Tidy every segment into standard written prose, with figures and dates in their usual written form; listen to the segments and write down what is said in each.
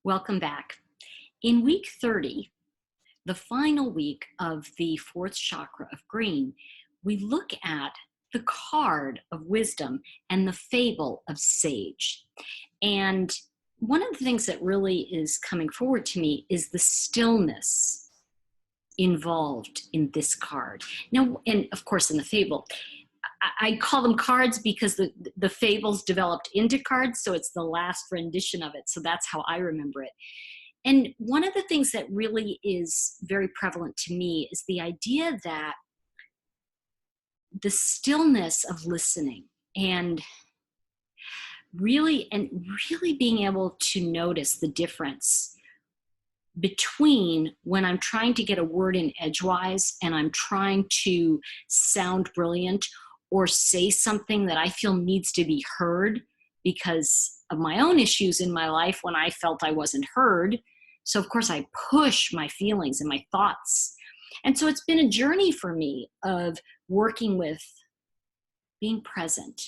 Welcome back. In week 30, the final week of the fourth chakra of green, we look at the card of wisdom and the fable of sage. And one of the things that really is coming forward to me is the stillness involved in this card. Now, and of course in the fable, I call them cards because the fables developed into cards, so it's the last rendition of it. So that's how I remember it. And one of the things that really is very prevalent to me is the idea that the stillness of listening and really being able to notice the difference between when I'm trying to get a word in edgewise and I'm trying to sound brilliant or say something that I feel needs to be heard because of my own issues in my life when I felt I wasn't heard. So of course I push my feelings and my thoughts. And so it's been a journey for me of working with being present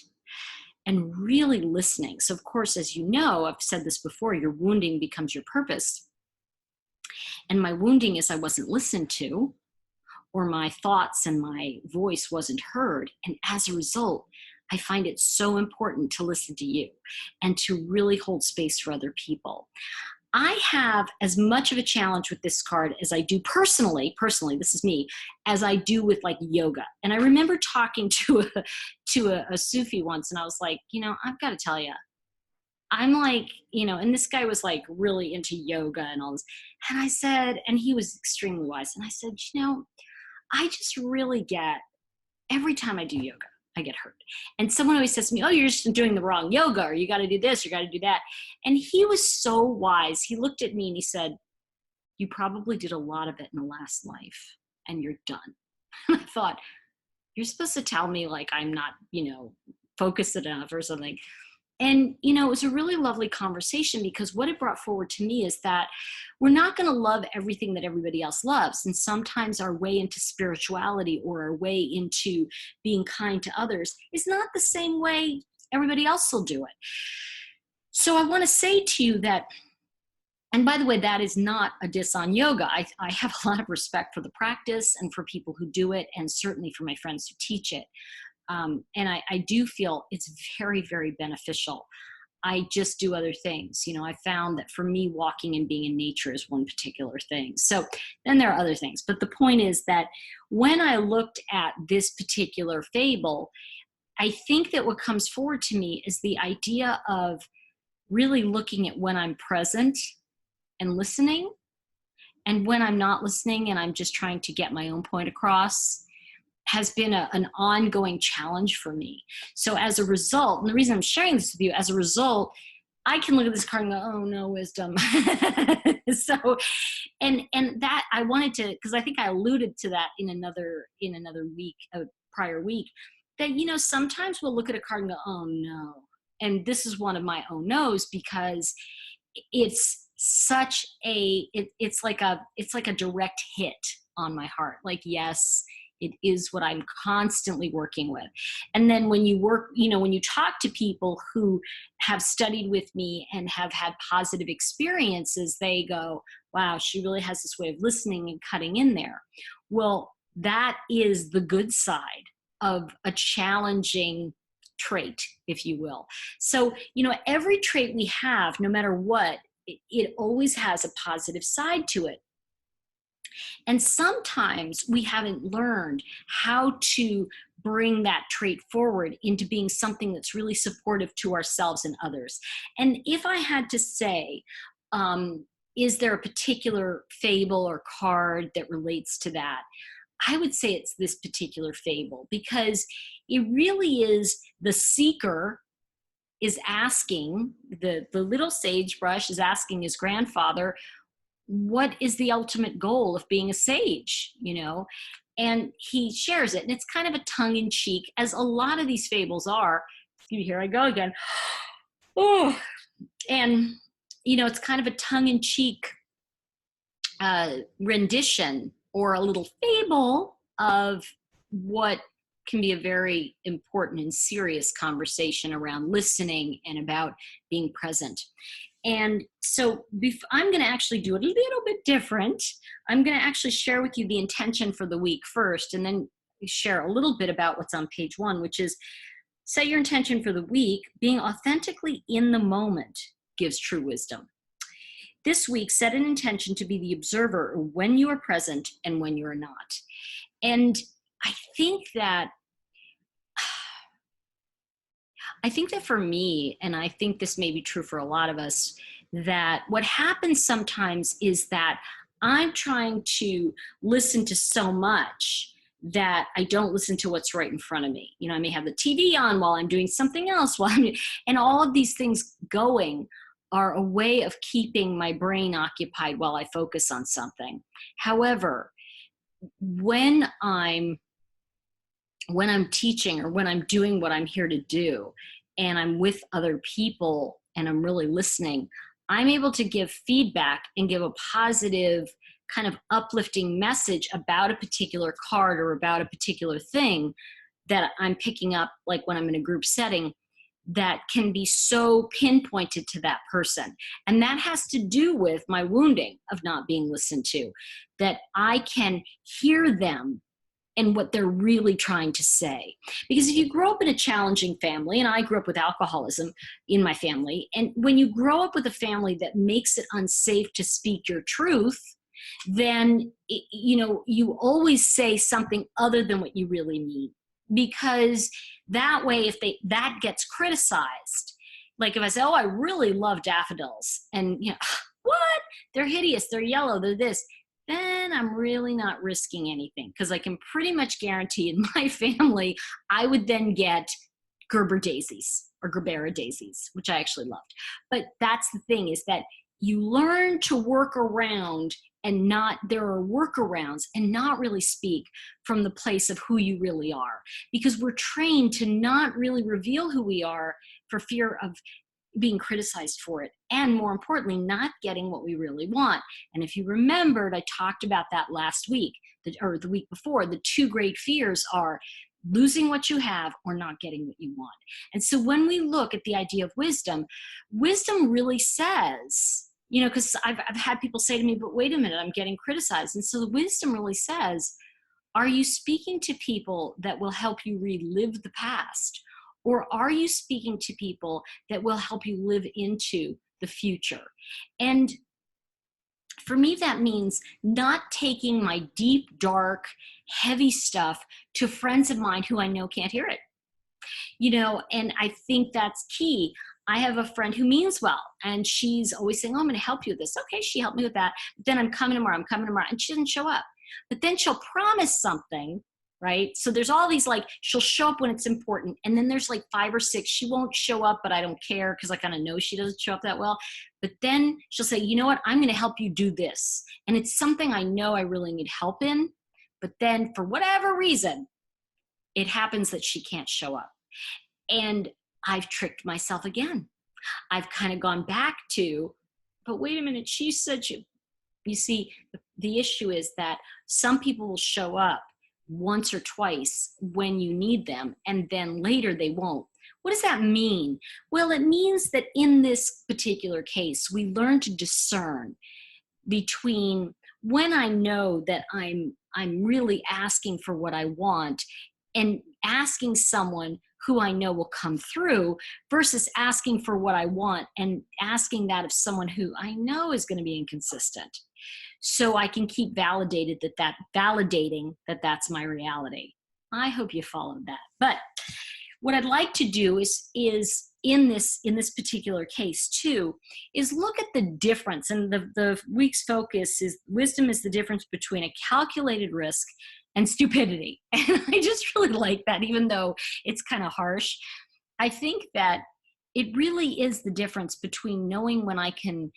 and really listening. So of course, as you know, I've said this before, your wounding becomes your purpose. And my wounding is I wasn't listened to, or my thoughts and my voice wasn't heard. And as a result, I find it so important to listen to you and to really hold space for other people. I have as much of a challenge with this card as I do personally, this is me, as I do with like yoga. And I remember talking to a Sufi once, and I was like, I've got to tell you, I'm like, and this guy was like really into yoga and all this. And I said, and he was extremely wise. And I said, I just really get, every time I do yoga, I get hurt. And someone always says to me, oh, you're just doing the wrong yoga, or you got to do this, you got to do that. And he was so wise. He looked at me and he said, you probably did a lot of it in the last life and you're done. And I thought, you're supposed to tell me like I'm not, focused enough or something. And, it was a really lovely conversation because what it brought forward to me is that we're not going to love everything that everybody else loves. And sometimes our way into spirituality or our way into being kind to others is not the same way everybody else will do it. So I want to say to you that, and by the way, that is not a diss on yoga. I have a lot of respect for the practice and for people who do it, and certainly for my friends who teach it. And I do feel it's very, very beneficial. I just do other things. I found that for me, walking and being in nature is one particular thing. So then there are other things. But the point is that when I looked at this particular fable, I think that what comes forward to me is the idea of really looking at when I'm present and listening, and when I'm not listening and I'm just trying to get my own point across, has been an ongoing challenge for me. So as a result, and the reason I'm sharing this with you, as a result, I can look at this card and go, oh no, wisdom. So, and that I wanted to, because I think I alluded to that in another week, a prior week, that, sometimes we'll look at a card and go, oh no. And this is one of my oh no's because it's such it's like a direct hit on my heart. Like, yes, it is what I'm constantly working with. And then when you work, when you talk to people who have studied with me and have had positive experiences, they go, wow, she really has this way of listening and cutting in there. Well, that is the good side of a challenging trait, if you will. So, every trait we have, no matter what, it always has a positive side to it. And sometimes we haven't learned how to bring that trait forward into being something that's really supportive to ourselves and others. And if I had to say, is there a particular fable or card that relates to that? I would say it's this particular fable, because it really is the seeker is asking, the little sagebrush is asking his grandfather, what is the ultimate goal of being a sage, And he shares it. And it's kind of a tongue-in-cheek, as a lot of these fables are. Here I go again. Oh, and, it's kind of a tongue-in-cheek rendition or a little fable of what can be a very important and serious conversation around listening and about being present. And so I'm going to actually do it a little bit different. I'm going to actually share with you the intention for the week first, and then share a little bit about what's on page 1, which is set your intention for the week. Being authentically in the moment gives true wisdom. This week, set an intention to be the observer when you are present and when you are not. And I think that for me, and I think this may be true for a lot of us, that what happens sometimes is that I'm trying to listen to so much that I don't listen to what's right in front of me. I may have the TV on while I'm doing something else, and all of these things going are a way of keeping my brain occupied while I focus on something. However, when I'm teaching, or when I'm doing what I'm here to do, and I'm with other people and I'm really listening, I'm able to give feedback and give a positive kind of uplifting message about a particular card or about a particular thing that I'm picking up, like when I'm in a group setting, that can be so pinpointed to that person. And that has to do with my wounding of not being listened to, that I can hear them and what they're really trying to say. Because if you grow up in a challenging family, and I grew up with alcoholism in my family, and when you grow up with a family that makes it unsafe to speak your truth, then you always say something other than what you really mean. Because that way, if that gets criticized, like if I say, oh, I really love daffodils, and what? They're hideous, they're yellow, they're this, then I'm really not risking anything, because I can pretty much guarantee in my family, I would then get Gerber daisies or Gerbera daisies, which I actually loved. But that's the thing, is that you learn to work around there are workarounds, and not really speak from the place of who you really are, because we're trained to not really reveal who we are for fear of being criticized for it, and more importantly, not getting what we really want. And if you remembered, I talked about that last week, or the week before. The two great fears are losing what you have or not getting what you want. And so when we look at the idea of wisdom really says, because I've had people say to me, but wait a minute, I'm getting criticized. And so the wisdom really says, are you speaking to people that will help you relive the past? Or are you speaking to people that will help you live into the future? And for me, that means not taking my deep, dark, heavy stuff to friends of mine who I know can't hear it. And I think that's key. I have a friend who means well, and she's always saying, oh, I'm going to help you with this. Okay, she helped me with that. But then I'm coming tomorrow, and she doesn't show up. But then she'll promise something, right? So there's all these, like, she'll show up when it's important, and then there's like 5 or 6 she won't show up, but I don't care, because I kind of know she doesn't show up that well. But then she'll say, you know what, I'm going to help you do this, and it's something I know I really need help in, but then for whatever reason it happens that she can't show up. And I've tricked myself again. I've kind of gone back to, but wait a minute, she said you see, the issue is that some people will show up once or twice when you need them, and then later they won't. What does that mean? Well, it means that in this particular case, we learn to discern between when I know that I'm really asking for what I want, and asking someone who I know will come through, versus asking for what I want and asking that of someone who I know is going to be inconsistent. So I can keep validating that that's my reality. I hope you followed that. But what I'd like to do is in this particular case too, is look at the difference. And the week's focus is wisdom is the difference between a calculated risk and stupidity. And I just really like that, even though it's kind of harsh. I think that it really is the difference between knowing when I can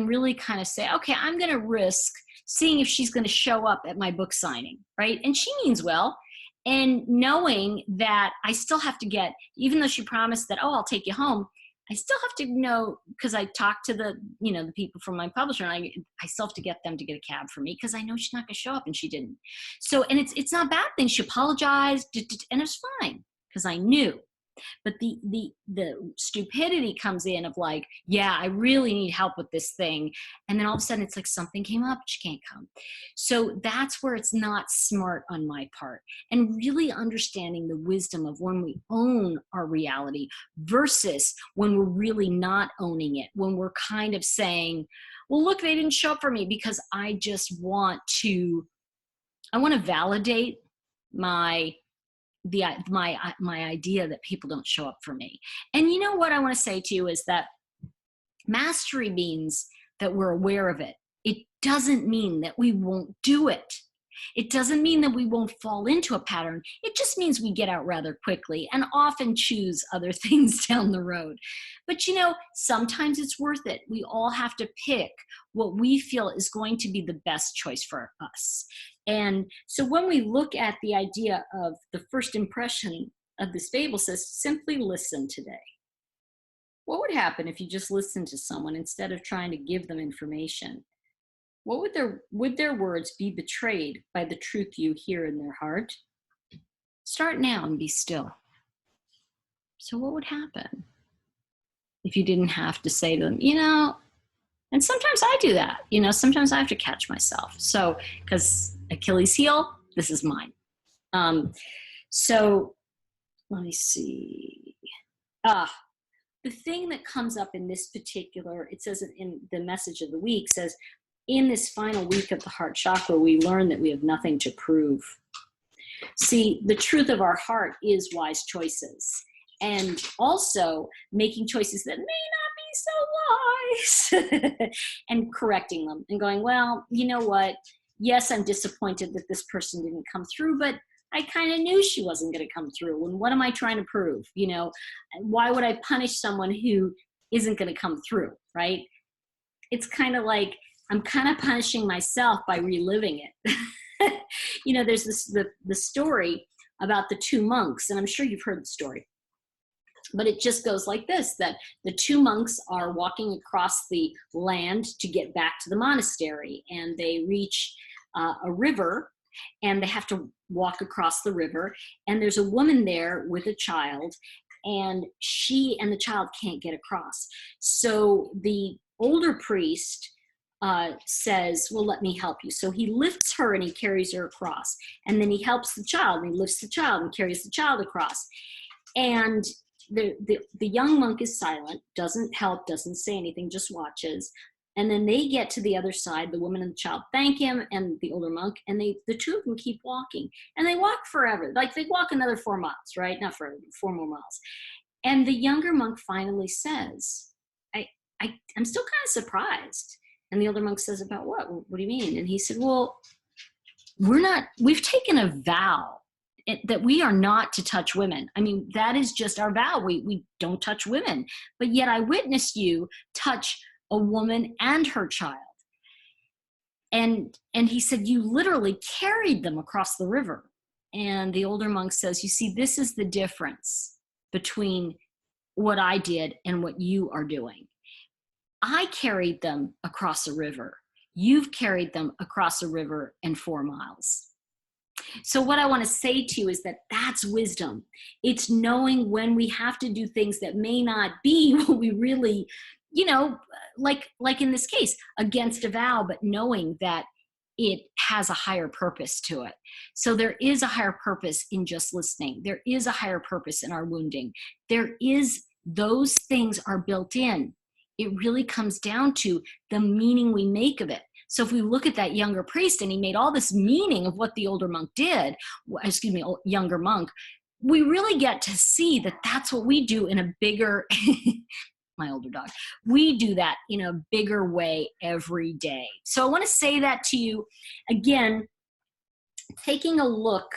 really kind of say, okay, I'm going to risk seeing if she's going to show up at my book signing, right? And she means well. And knowing that I still have to get, even though she promised that, oh, I'll take you home, I still have to know, because I talked to the people from my publisher, and I still have to get them to get a cab for me, because I know she's not going to show up, and she didn't. So, and it's not a bad thing. She apologized, and it's fine, because I knew. But the stupidity comes in of like, yeah, I really need help with this thing. And then all of a sudden it's like something came up, she can't come. So that's where it's not smart on my part. And really understanding the wisdom of when we own our reality versus when we're really not owning it, when we're kind of saying, well, look, they didn't show up for me because I just want to, I want to validate my idea that people don't show up for me. And you know what I want to say to you is that mastery means that we're aware of it. It doesn't mean that we won't do it. It doesn't mean that we won't fall into a pattern. It just means we get out rather quickly and often choose other things down the road. But you know, sometimes it's worth it. We all have to pick what we feel is going to be the best choice for us. And so when we look at the idea of the first impression of this fable says, simply listen today. What would happen if you just listened to someone instead of trying to give them information? What would their words be betrayed by the truth you hear in their heart? Start now and be still. So what would happen if you didn't have to say to them, you know, and sometimes I do that, you know, sometimes I have to catch myself. So, because Achilles heel, this is mine. So let me see. The thing that comes up in this particular, it says in the message of the week says, in this final week of the heart chakra, we learn that we have nothing to prove. See, the truth of our heart is wise choices, and also making choices that may not be so wise and correcting them and going, well, you know what? Yes, I'm disappointed that this person didn't come through, but I kind of knew she wasn't going to come through. And what am I trying to prove? You know, why would I punish someone who isn't going to come through, right? It's kind of like, I'm kind of punishing myself by reliving it. You know, there's the story about the two monks, and I'm sure you've heard the story, but it just goes like this, that the two monks are walking across the land to get back to the monastery, and they reach a river, and they have to walk across the river, and there's a woman there with a child, and she and the child can't get across. So the older priest says, well, let me help you. So he lifts her and he carries her across, and then he helps the child and he lifts the child and carries the child across. And the young monk is silent, doesn't help, doesn't say anything, just watches. And then they get to the other side, the woman and the child thank him and the older monk, and the two of them keep walking, and they walk forever. Like they walk another 4 miles, right? Not forever, 4 more miles. And the younger monk finally says, I'm still kind of surprised. And the older monk says, about what? What do you mean? And he said, well, we've taken a vow that we are not to touch women. I mean, that is just our vow. We don't touch women. But yet I witnessed you touch a woman and her child. And he said, you literally carried them across the river. And the older monk says, you see, this is the difference between what I did and what you are doing. I carried them across a river. You've carried them across a river and 4 miles. So what I want to say to you is that that's wisdom. It's knowing when we have to do things that may not be what we really, you know, like in this case, against a vow, but knowing that it has a higher purpose to it. So there is a higher purpose in just listening. There is a higher purpose in our wounding. Those things are built in. It really comes down to the meaning we make of it. So if we look at that younger priest and he made all this meaning of what the older monk did, younger monk, we really get to see that that's what we do in a bigger, my older dog, we do that in a bigger way every day. So I want to say that to you again, taking a look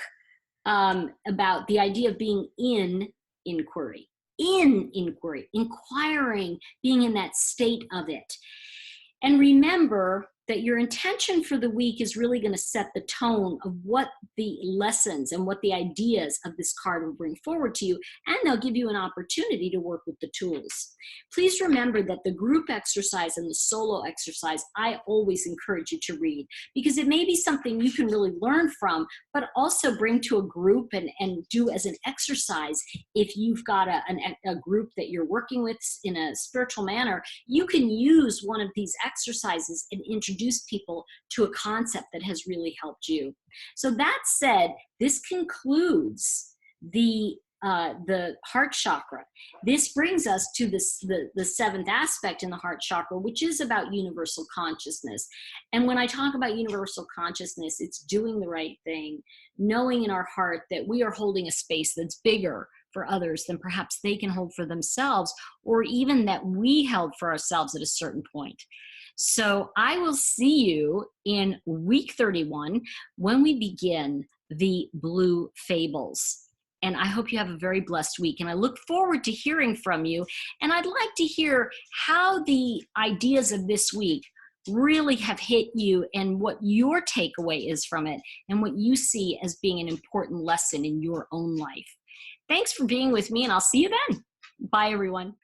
about the idea of being in inquiry, inquiring, being in that state of it. And remember that your intention for the week is really going to set the tone of what the lessons and what the ideas of this card will bring forward to you, and they'll give you an opportunity to work with the tools. Please remember that the group exercise and the solo exercise, I always encourage you to read, because it may be something you can really learn from, but also bring to a group and do as an exercise. If you've got a group that you're working with in a spiritual manner, you can use one of these exercises and introduce people to a concept that has really helped you. So that said, this concludes the heart chakra. This brings us to the seventh aspect in the heart chakra, which is about universal consciousness. And when I talk about universal consciousness, it's doing the right thing, knowing in our heart that we are holding a space that's bigger for others than perhaps they can hold for themselves, or even that we held for ourselves at a certain point. So I will see you in week 31 when we begin the blue fables. And I hope you have a very blessed week. And I look forward to hearing from you. And I'd like to hear how the ideas of this week really have hit you and what your takeaway is from it and what you see as being an important lesson in your own life. Thanks for being with me, and I'll see you then. Bye, everyone.